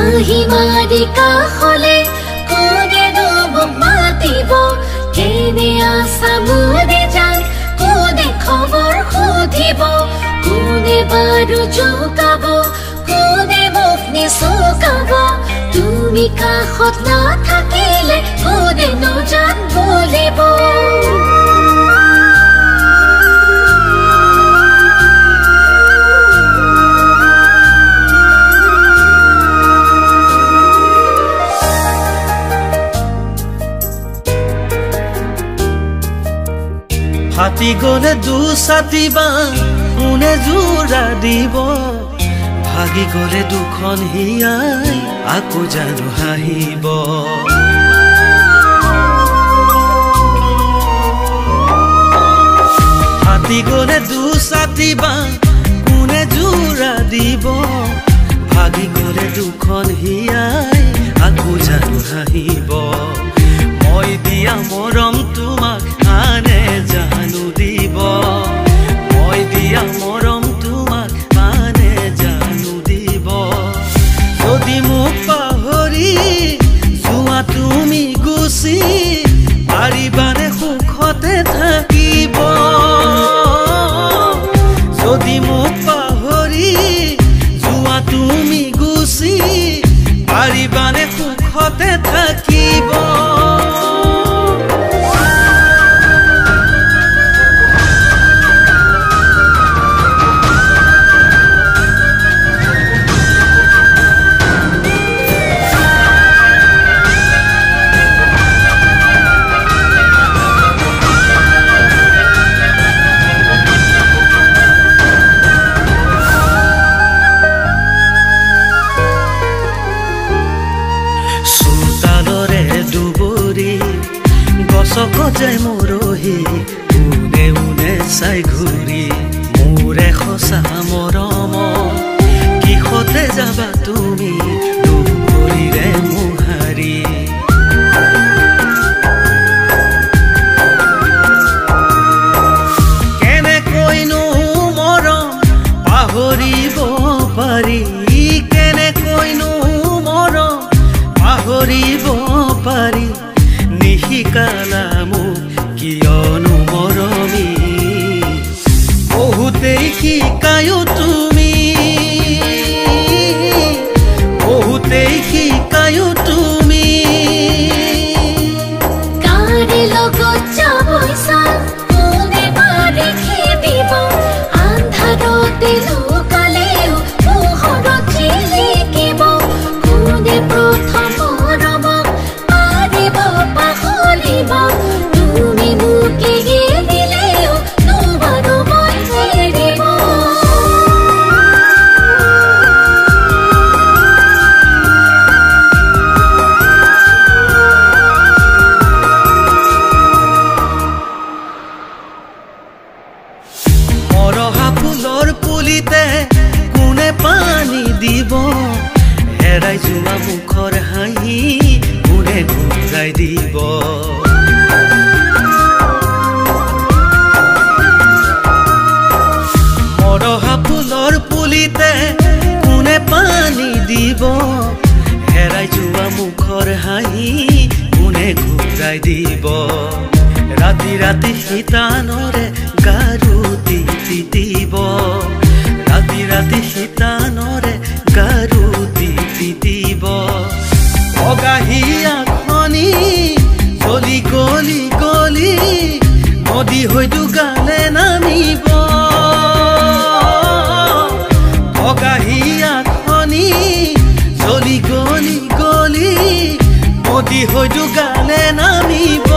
আহিমাৰি কাষলে কোনেনো মোক মাতিব কেনে আছা মোৰে জান কোনে খবৰ সুধিব কোনে বাৰু জোকাব কোনে মোক নিচুকাব তুমি কাষত নাথাকিলে কোনেনো জান বলিব হাতি গলে দুসাতিবা কোনে জোৰা দিব ভাগি গলে দুখন হিয়াই আকৌ জানো হাঁহিব হাতি গলে দুসাতিবা কোনে জোৰা দিব ভাগি গলে দুখন হিয়াই আকৌ জানো হাঁহিব মই দিয়া মৰম তোমাক আনে জানো দিব মই দিয়া মৰম তোমাক আনে জানো দিব যদি মোক পাহৰি যোৱা তুমি গুচি পাৰিবানে সুখতে থাকিব যদি মোক পাহৰি যোৱা তুমি গুচি পাৰিবানে সুখতে থাকিব গছকজাই মৰহি উনে উনে চাই ঘূৰি মোৰে সঁচা মৰম কিহতে যাবা তুমি দুপৰীৰে মোহাৰি কেনেকৈনো মৰম পাহৰিব পাৰি কেনেকৈনো মৰম পাহৰিব পাৰি নিশিকালামো কিয়নো মৰমী বহুতেই শিকায়ো তুমি বহুতেই শিকায়ো তুমি কাৰে লগত যাবইছা কোনে পাৰে খেদিব আন্ধাৰতে লুকালেও পোহৰত জিলিকিব কোনে প্ৰথম মৰমক পাৰিব পাহৰিব তুমি মোক এৰি দিলেও নোৱাৰো মই এৰিব মৰহা ফুলৰ পুলিতে কোনে পানী দিব হেৰাই যোৱা মুখৰ হাঁহি কোনে ঘূৰাই দিব মৰহা ফুলৰ পুলিতে কোনে পানী দিব হেৰাই যোৱা মুখৰ হাঁহি কোনে ঘূৰাই দিব ৰাতি ৰাতি শীতানৰে গাৰুতি তিতিব ৰাতি ৰাতি শীতানৰে গাৰুতি তিতিব অগাহিয়া খনি গলি গলি গলি নদী হয়তো গালে নামিব অগাহিয়া খনি গলি গলি গলি নদী হয়তো গালে নামিব